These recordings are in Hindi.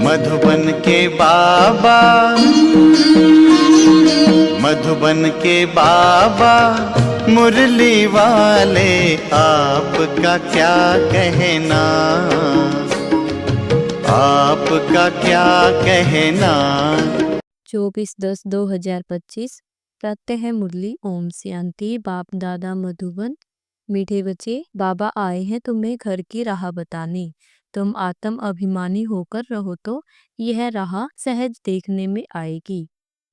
मधुबन के बाबा, मधुबन के बाबा मुरली वाले, आपका क्या कहना, आपका क्या कहना। 24/10/2025 प्रातः है मुरली। ओम शांति। बाप दादा मधुबन। मीठे बच्चे, बाबा आए हैं तुम्हें घर की राह बताने। तुम आत्म अभिमानी होकर रहो तो यह राह सहज देखने में आएगी।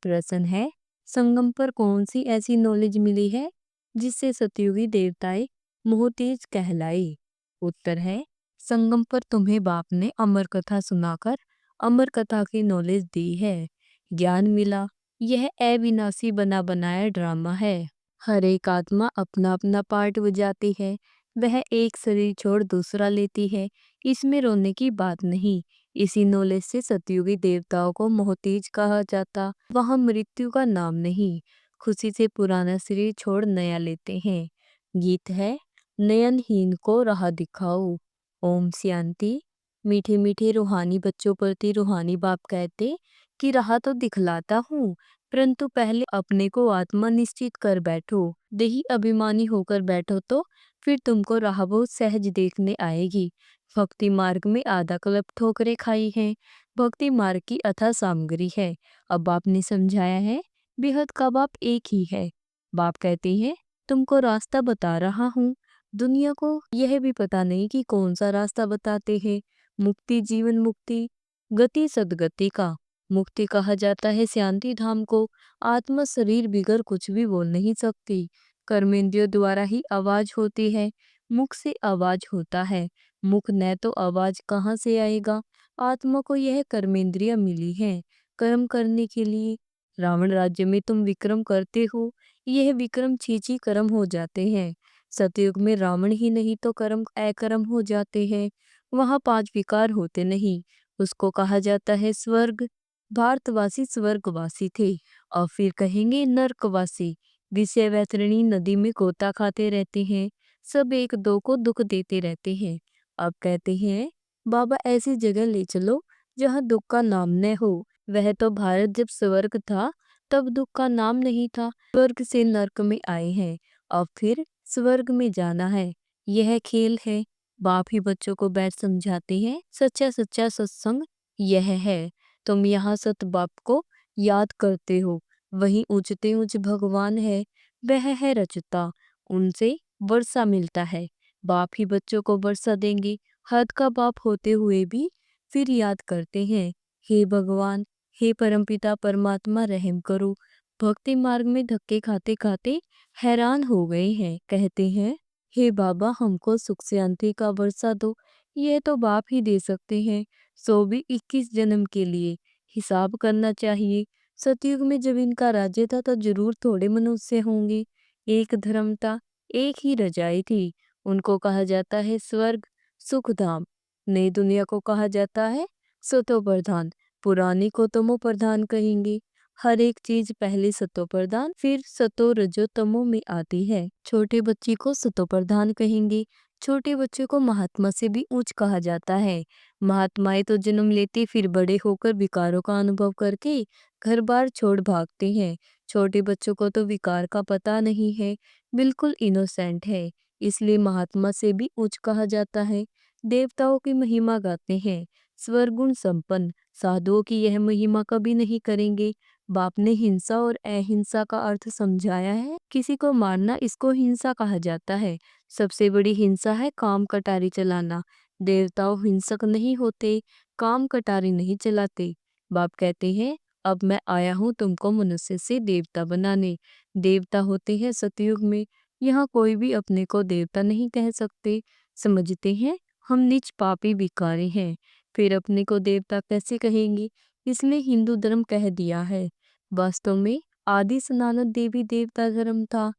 प्रश्न है, संगम पर कौन सी ऐसी नॉलेज मिली है जिससे सतयुगी देवताएं मोहतेज कहलाई। उत्तर है, संगम पर तुम्हें बाप ने अमर कथा सुनाकर अमर कथा की नॉलेज दी है। ज्ञान मिला। यह अविनाशी बना बनाया ड्रामा है। हर एक आत्मा अपना अपना पार्ट बजाती है। वह एक शरीर छोड़ दूसरा लेती है। इसमें रोने की बात नहीं। इसी नॉलेज से सतयुगी देवताओं को मोहतीज कहा जाता। वहाँ मृत्यु का नाम नहीं। खुशी से पुराना शरीर छोड़ नया लेते हैं। गीत है, नयनहीन को राह दिखाओ। ओम शांति। मीठे मीठे रूहानी बच्चों प्रति रूहानी बाप कहते कि राह तो दिखलाता हूँ, परंतु पहले अपने को आत्मा निश्चित कर बैठो। देही अभिमानी होकर बैठो तो फिर तुमको राह बहुत सहज देखने आएगी। भक्ति मार्ग में आधा कल्प ठोकरें खाई हैं। भक्ति मार्ग की अथाह सामग्री है। अब बाप ने समझाया है, बेहद का बाप एक ही है। बाप कहते हैं, तुमको रास्ता बता रहा हूँ। दुनिया को यह भी पता नहीं कि कौन सा रास्ता बताते हैं। मुक्ति, जीवन मुक्ति, गति सदगति का। मुक्ति कहा जाता है शांति धाम को। आत्मा शरीर बिगर कुछ भी बोल नहीं सकती। कर्मेंद्रियों द्वारा ही आवाज होती है। मुख से आवाज होता है। मुख न तो आवाज कहाँ से आएगा। आत्मा को यह कर्मेंद्रियां मिली हैं कर्म करने के लिए। रावण राज्य में तुम विक्रम करते हो, यह विक्रम छीछी कर्म हो जाते हैं। सतयुग में रावण ही नहीं तो कर्म अकर्म हो जाते हैं। वहाँ 5 विकार होते नहीं। उसको कहा जाता है स्वर्ग। भारतवासी स्वर्गवासी थे और फिर कहेंगे नर्कवासी। विषय वैतरणी नदी में गोता खाते रहते हैं। सब एक दो को दुख देते रहते हैं। अब कहते हैं, बाबा ऐसी जगह ले चलो जहाँ दुख का नाम न हो। वह तो भारत जब स्वर्ग था तब दुख का नाम नहीं था। स्वर्ग से नर्क में आए हैं और फिर स्वर्ग में जाना है। यह खेल है। बाप ही बच्चों को बैठ समझाते हैं, सच्चा सच्चा सत्संग यह है। तुम यहाँ सत बाप को याद करते हो। वहीं ऊंचते ऊंच भगवान है। वह है रचता। उनसे वर्षा मिलता है। बाप ही बच्चों को वर्षा देंगे। हद का बाप होते हुए भी फिर याद करते हैं, हे भगवान, हे परमपिता परमात्मा रहम करो। भक्ति मार्ग में धक्के खाते खाते हैरान हो गए हैं। कहते हैं, हे बाबा हमको सुख शांति का वर्षा दो। यह तो बाप ही दे सकते हैं। सो भी 21 जन्म के लिए हिसाब करना चाहिए। सतयुग में जब इनका राज्य था तो जरूर थोड़े मनुष्य होंगे। एक धर्म था, एक ही रजाई थी। उनको कहा जाता है स्वर्ग, सुख धाम। नई दुनिया को कहा जाता है सतो प्रधान। पुरानी को तमो प्रधान कहेंगे। हर एक चीज पहले सतो प्रधान फिर सतो रजो तमो में आती है। छोटे बच्चे को सतो प्रधान कहेंगे। छोटे बच्चे को महात्मा से भी ऊंच कहा जाता है। महात्माएं तो जन्म लेते फिर बड़े होकर विकारों का अनुभव करके घर बार छोड़ भागते हैं। छोटे बच्चों को तो विकार का पता नहीं है, बिल्कुल इनोसेंट है, इसलिए महात्मा से भी उच्च कहा जाता है। देवताओं की महिमा गाते हैं। स्वरगुण संपन्न साधुओं की यह महिमा कभी नहीं करेंगे। बाप ने हिंसा और अहिंसा का अर्थ समझाया है। किसी को मारना, इसको हिंसा कहा जाता है। सबसे बड़ी हिंसा है काम कटारी चलाना। देवताओं हिंसक नहीं होते, काम कटारी नहीं चलाते। बाप कहते हैं, अब मैं आया हूँ तुमको मनुष्य से देवता बनाने। देवता होते हैं सतयुग में। यहाँ कोई भी अपने को देवता नहीं कह सकते। समझते हैं हम नीच पापी भिखारी हैं, फिर अपने को देवता कैसे कहेंगे। इसलिए हिंदू धर्म कह दिया है। वास्तव में आदि सनातन देवी देवता धर्म था।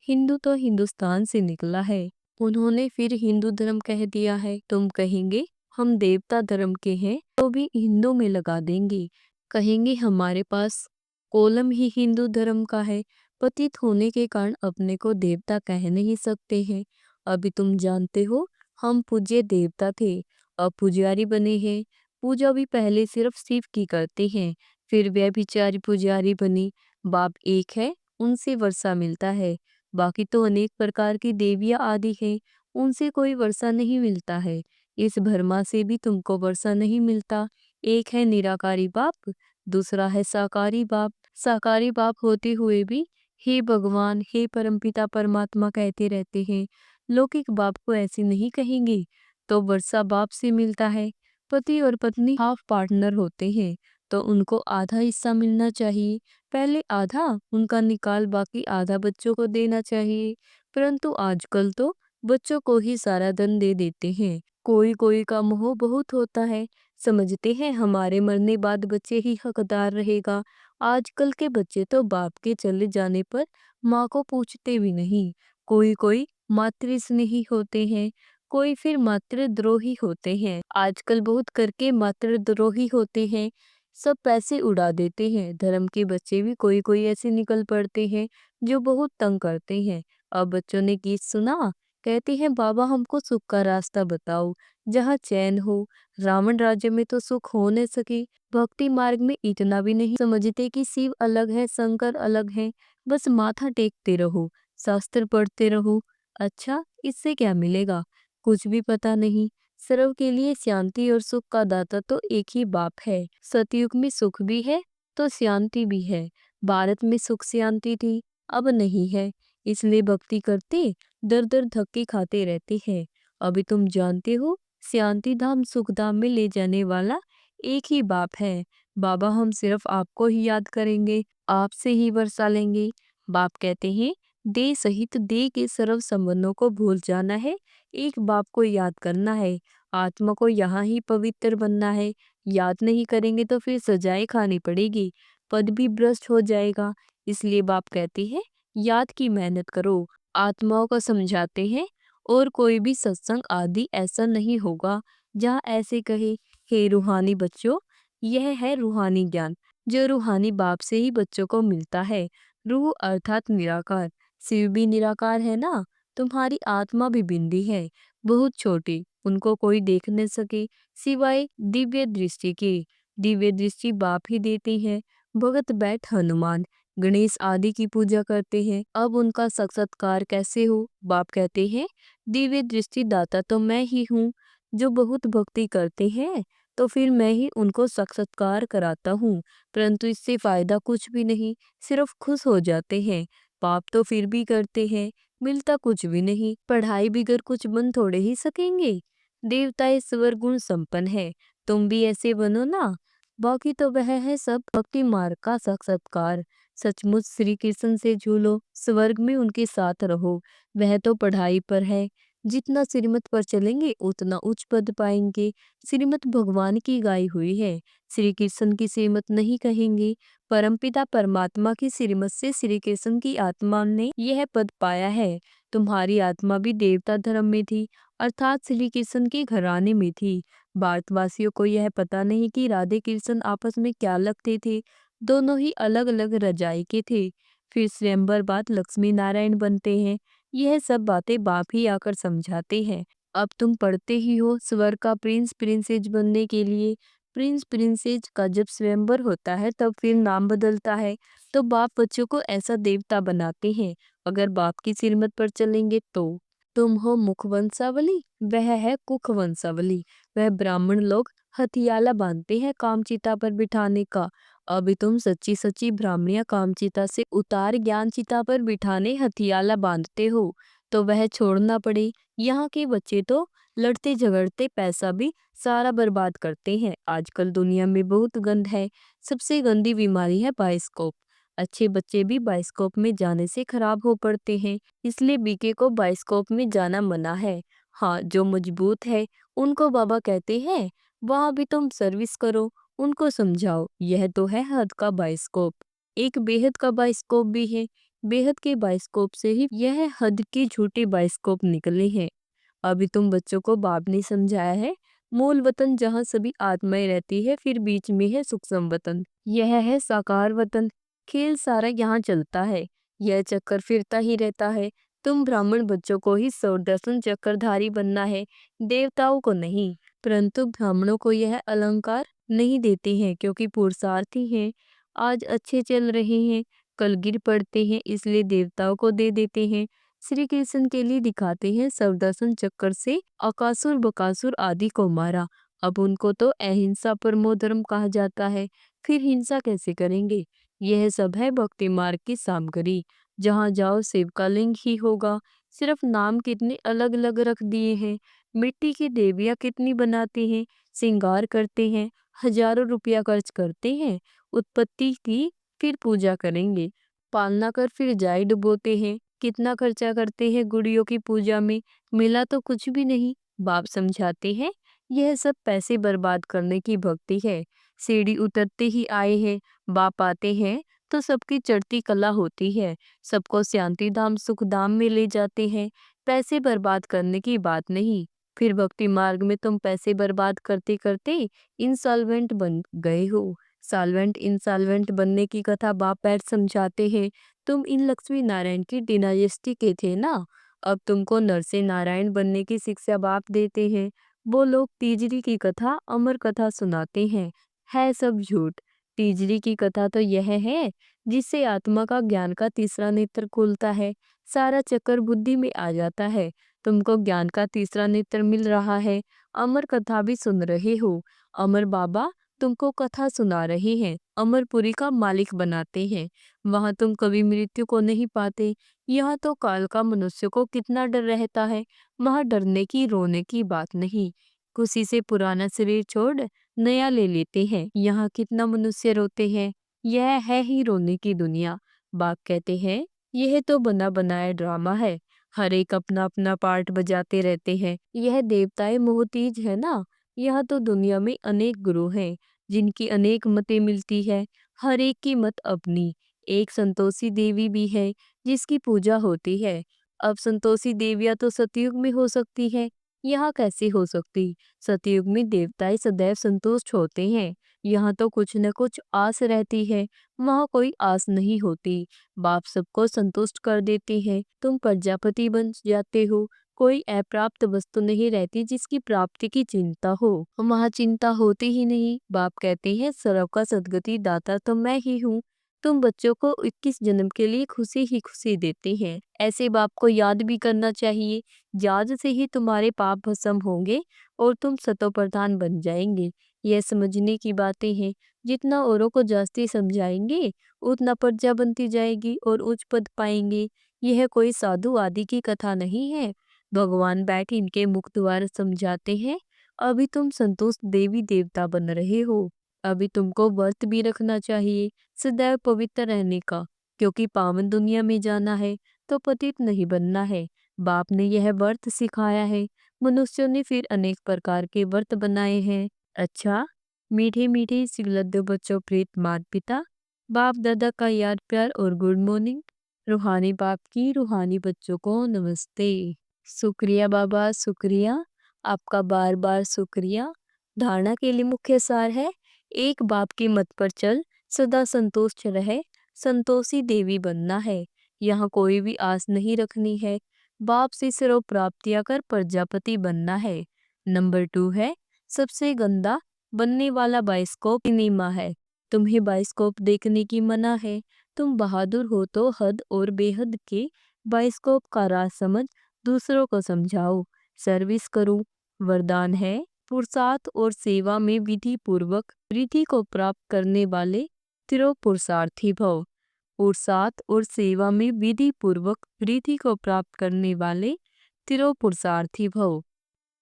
हिंदू तो हिंदुस्तान से निकला है, उन्होंने फिर हिंदू धर्म कह दिया है। तुम कहेंगे हम देवता धर्म के हैं तो भी हिंदू में लगा देंगे। कहेंगे हमारे पास कोलम ही हिंदू धर्म का है। पतित होने के कारण अपने को देवता कह नहीं सकते हैं। अभी तुम जानते हो हम पूज्य देवता थे, अब पुजारी बने हैं। पूजा भी पहले सिर्फ शिव की करते हैं, फिर व्यभिचारी पुजारी बनी। बाप एक है, उनसे वर्षा मिलता है। बाकी तो अनेक प्रकार की देवियां आदि हैं, उनसे कोई वर्षा नहीं मिलता है। इस भरमा से भी तुमको वर्षा नहीं मिलता। एक है निराकारी बाप, दूसरा है साकारी बाप। साकारी बाप होते हुए भी हे भगवान, हे परमपिता परमात्मा कहते रहते हैं। लौकिक बाप को ऐसे नहीं कहेंगे। तो वर्षा बाप से मिलता है। पति और पत्नी हाफ पार्टनर होते हैं, तो उनको आधा हिस्सा मिलना चाहिए। पहले आधा उनका निकाल बाकी आधा बच्चों को देना चाहिए, परंतु आजकल तो बच्चों को ही सारा धन दे देते हैं। कोई कोई का मोह बहुत होता है, समझते हैं हमारे मरने बाद बच्चे ही हकदार रहेगा। आजकल के बच्चे तो बाप के चले जाने पर माँ को पूछते भी नहीं। कोई कोई मातृ स्नेही होते हैं, कोई फिर मातृद्रोही होते हैं। आजकल बहुत करके मातृद्रोही होते हैं, सब पैसे उड़ा देते हैं। धर्म के बच्चे भी कोई कोई ऐसे निकल पड़ते हैं जो बहुत तंग करते हैं। अब बच्चों ने गीत सुना, कहते हैं बाबा हमको सुख का रास्ता बताओ, जहाँ चैन हो। रावण राज्य में तो सुख हो न सके। भक्ति मार्ग में इतना भी नहीं समझते कि शिव अलग है, शंकर अलग है। बस माथा टेकते रहो, शास्त्र पढ़ते रहो। अच्छा, इससे क्या मिलेगा? कुछ भी पता नहीं। सर्व के लिए शांति और सुख का दाता तो एक ही बाप है। सतयुग में सुख भी है तो शांति भी है। भारत में सुख शांति थी, अब नहीं है, इसलिए भक्ति करते दर दर धक्के खाते रहते हैं। अभी तुम जानते हो, शांति धाम सुख धाम में ले जाने वाला एक ही बाप है। बाबा हम सिर्फ आपको ही याद करेंगे, आपसे ही वर्षा लेंगे। बाप कहते हैं देह सहित देह के सर्व संबंधों को भूल जाना है, एक बाप को याद करना है। आत्मा को यहाँ ही पवित्र बनना है। याद नहीं करेंगे तो फिर सजाएं खानी पड़ेगी, पद भी भ्रष्ट हो जाएगा। इसलिए बाप कहते हैं याद की मेहनत करो। आत्माओं को समझाते हैं और कोई भी सत्संग आदि ऐसा नहीं होगा जहाँ ऐसे कहे हे रूहानी बच्चों, यह है रूहानी ज्ञान जो रूहानी बाप से ही बच्चों को मिलता है। रूह अर्थात निराकार, शिव भी निराकार है ना। तुम्हारी आत्मा भी बिंदी है, बहुत छोटी, उनको कोई देख न सके सिवाय दिव्य दृष्टि के। दिव्य दृष्टि बाप ही देते हैं। भगत बैठ हनुमान गणेश आदि की पूजा करते हैं, अब उनका साक्षात्कार कैसे हो? बाप कहते हैं दिव्य दृष्टि दाता तो मैं ही हूँ। जो बहुत भक्ति करते हैं तो फिर मैं ही उनको साक्षात्कार कराता हूँ, परंतु इससे फायदा कुछ भी नहीं, सिर्फ खुश हो जाते हैं। पाप तो फिर भी करते हैं, मिलता कुछ भी नहीं। पढ़ाई बिगर कुछ बन थोड़े ही सकेंगे। देवता ईश्वर गुण संपन्न है, तुम भी ऐसे बनो ना। बाकी तो वह है सब भक्ति मार्ग का साक्षात्कार। सचमुच श्री कृष्ण से झूलो, स्वर्ग में उनके साथ रहो। वह तो पढ़ाई पर है, जितना श्रीमत पर चलेंगे उतना उच्च पद पाएंगे। श्रीमत भगवान की गाई हुई है, श्री कृष्ण की श्रीमत नहीं कहेंगे। परमपिता परमात्मा की श्रीमत से श्री कृष्ण की आत्मा ने यह पद पाया है। तुम्हारी आत्मा भी देवता धर्म में थी, अर्थात श्री कृष्ण के घराने में थी। भारतवासियों को यह पता नहीं कि राधे कृष्ण आपस में क्या लगते थे, दोनों ही अलग अलग रजाई के थे। फिर स्वयंवर बाद लक्ष्मी नारायण बनते हैं। यह सब बातें बाप ही आकर समझाते हैं। अब तुम पढ़ते ही हो, स्वर्ग का प्रिंस प्रिंसेस बनने के लिए। प्रिंस प्रिंसेस का जब स्वयंवर होता है तब फिर नाम बदलता है, तो बाप बच्चों को ऐसा देवता बनाते हैं। अगर बाप की श्रीमत पर चलेंगे तो तुम हो मुख वंशावली, वह है कुख वंशावली। वह ब्राह्मण लोग हथियाला बांधते हैं कामचिता पर बिठाने का। अभी तुम सच्ची सच्ची ब्राह्मणिया कामचिता से उतार ज्ञान चिता पर बिठाने हथियाला बांधते हो, तो वह छोड़ना पड़े। यहाँ के बच्चे तो लड़ते झगड़ते पैसा भी सारा बर्बाद करते हैं। आजकल दुनिया में बहुत गंद है, सबसे गंदी बीमारी है बाइस्कोप। अच्छे बच्चे भी बाइस्कोप में जाने से खराब हो पड़ते हैं, इसलिए बीके को बाइस्कोप में जाना मना है। हाँ, जो मजबूत है उनको बाबा कहते हैं वहाँ भी तुम सर्विस करो, उनको समझाओ। यह तो है हद का बाइस्कोप। एक बेहद का बाइस्कोप भी है, बेहद के बाइस्कोप से ही यह हद के झूठे बाइस्कोप निकले हैं। अभी तुम बच्चों को बाप ने समझाया है मूल वतन जहाँ सभी आत्माएं रहती है, फिर बीच में है सूक्ष्म वतन, यह है साकार वतन। खेल सारा यहाँ चलता है, यह चक्कर फिरता ही रहता है। तुम ब्राह्मण बच्चों को ही 100 चक्रधारी बनना है, देवताओं को नहीं। परंतु ब्राह्मणों को यह अलंकार नहीं देते हैं क्योंकि पुरुषार्थी हैं। आज अच्छे चल रहे हैं, कल गिर पड़ते हैं, इसलिए देवताओं को दे देते हैं। श्री कृष्ण के लिए दिखाते हैं सुदर्शन चक्र से अकासुर बकासुर आदि को मारा। अब उनको तो अहिंसा परमो धर्म कहा जाता है, फिर हिंसा कैसे करेंगे? यह सब है भक्ति मार्ग की सामग्री। जहाँ जाओ शिव का लिंग ही होगा। सिर्फ नाम कितने अलग अलग रख दिए हैं। मिट्टी की देवियाँ कितनी बनाते हैं, श्रृंगार करते हैं, हजारों रुपया खर्च करते हैं। उत्पत्ति की फिर पूजा करेंगे, पालना कर फिर जाई डुबोते हैं। कितना खर्चा करते हैं गुड़ियों की पूजा में, मिला तो कुछ भी नहीं। बाप समझाते हैं यह सब पैसे बर्बाद करने की भक्ति है। सीढ़ी उतरते ही आए हैं, बाप आते हैं तो सबकी चढ़ती कला होती है। सबको शांति धाम सुख धाम में ले जाते हैं। पैसे बर्बाद करने की बात नहीं। फिर भक्ति मार्ग में तुम पैसे बर्बाद करते करते इंसॉल्वेंट बन गए हो। सॉल्वेंट इंसॉल्वेंट बनने की कथा बाप पैर समझाते हैं। तुम इन लक्ष्मी नारायण की डिनाइस्टी के थे ना, अब तुमको नर से नारायण बनने की शिक्षा बाप देते हैं। वो लोग तीजरी की कथा अमर कथा सुनाते हैं, है सब झूठ। तीजरी की कथा तो यह है जिससे आत्मा का ज्ञान का तीसरा नेत्र खुलता है, सारा चक्कर बुद्धि में आ जाता है। तुमको ज्ञान का तीसरा नेत्र मिल रहा है, अमर कथा भी सुन रहे हो। अमर बाबा तुमको कथा सुना रहे हैं, अमरपुरी का मालिक बनाते हैं। वहां तुम कभी मृत्यु को नहीं पाते। यहाँ तो काल का मनुष्य को कितना डर रहता है। वहां डरने की रोने की बात नहीं। खुशी से पुराना शरीर छोड़ नया ले लेते हैं। यहाँ कितना मनुष्य रोते हैं। यह है ही रोने की दुनिया। बाप कहते हैं यह तो बना बनाया ड्रामा है, हर एक अपना अपना पार्ट बजाते रहते हैं। यह देवताएं मोहतीज है ना। यहाँ तो दुनिया में अनेक गुरु हैं जिनकी अनेक मतें मिलती है, हर एक की मत अपनी। एक संतोषी देवी भी है जिसकी पूजा होती है। अब संतोषी देवियां तो सतयुग में हो सकती है, यहाँ कैसे हो सकती? सतयुग में देवताएं सदैव संतुष्ट होते हैं। यहाँ तो कुछ न कुछ आस रहती है, वहाँ कोई आस नहीं होती। बाप सबको संतुष्ट कर देते हैं। तुम प्रजापति बन जाते हो, कोई अप्राप्त वस्तु नहीं रहती जिसकी प्राप्ति की चिंता हो। वहाँ चिंता होती ही नहीं। बाप कहते हैं सर्व का सद्गति दाता तो मैं ही हूँ। तुम बच्चों को 21 जन्म के लिए खुशी ही खुशी देते हैं। ऐसे बाप को याद भी करना चाहिए। याद से ही तुम्हारे पाप भस्म होंगे और तुम सतो प्रधान बन जाएंगे। यह समझने की बातें हैं। जितना औरों को जास्ती समझाएंगे उतना प्रजा बनती जाएगी और उच्च पद पाएंगे। यह कोई साधु आदि की कथा नहीं है। भगवान बैठ इनके मुख द्वार समझाते हैं। अभी तुम संतुष्ट देवी देवता बन रहे हो। अभी तुमको व्रत भी रखना चाहिए, सदैव पवित्र रहने का, क्योंकि पावन दुनिया में जाना है तो पतित नहीं बनना है। बाप ने यह व्रत सिखाया है। मनुष्यों ने फिर अनेक प्रकार के व्रत बनाए हैं। अच्छा, मीठे मीठे सिगलद्दे बच्चों प्रीत माता पिता, बाप दादा का याद प्यार और गुड मॉर्निंग। रूहानी बाप की रूहानी बच्चों को नमस्ते। शुक्रिया बाबा, शुक्रिया आपका, बार बार शुक्रिया। धारणा के लिए मुख्य सार है, एक बाप की मत पर चल, सदा संतुष्ट रहे, संतोषी देवी बनना है। यहाँ कोई भी आस नहीं रखनी है। बाप से सिर्फ प्राप्तियां कर प्रजापति बनना है। नंबर 2 है, सबसे गंदा बनने वाला बाइस्कोप सिनेमा है। तुम्हें बाइस्कोप देखने की मना है। तुम बहादुर हो तो हद और बेहद के बाइस्कोप का राज समझ दूसरों को समझाओ, सर्विस करो। वरदान है, पुरुषार्थ और सेवा में विधि पूर्वक वृद्धि को प्राप्त करने वाले तिरो पुरुषार्थी भव। पुरुषार्थ और सेवा में विधि पूर्वक वृद्धि को प्राप्त करने वाले तिरो पुरुषार्थी भव।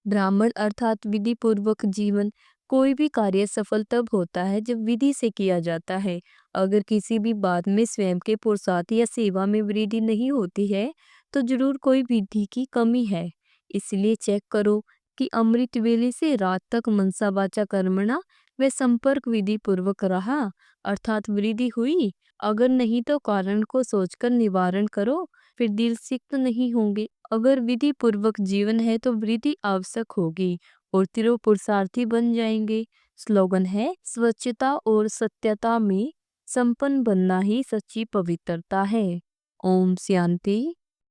ब्राह्मण अर्थात विधि पूर्वक जीवन। कोई भी कार्य सफल तब होता है जब विधि से किया जाता है। अगर किसी भी बात में स्वयं के पुरुषार्थ या सेवा में वृद्धि नहीं होती है तो जरूर कोई विधि की कमी है। इसलिए चेक करो कि अमृत वेले से रात तक मनसा वाचा कर्मणा व संपर्क विधि पूर्वक रहा, अर्थात वृद्धि हुई। अगर नहीं तो कारण को सोचकर निवारण करो, फिर दिल सिक्त नहीं होंगे। अगर विधि पूर्वक जीवन है तो वृद्धि आवश्यक होगी और तिरो पुरुषार्थी बन जाएंगे। स्लोगन है, स्वच्छता और सत्यता में संपन्न बनना ही सच्ची पवित्रता है। ओम शांति।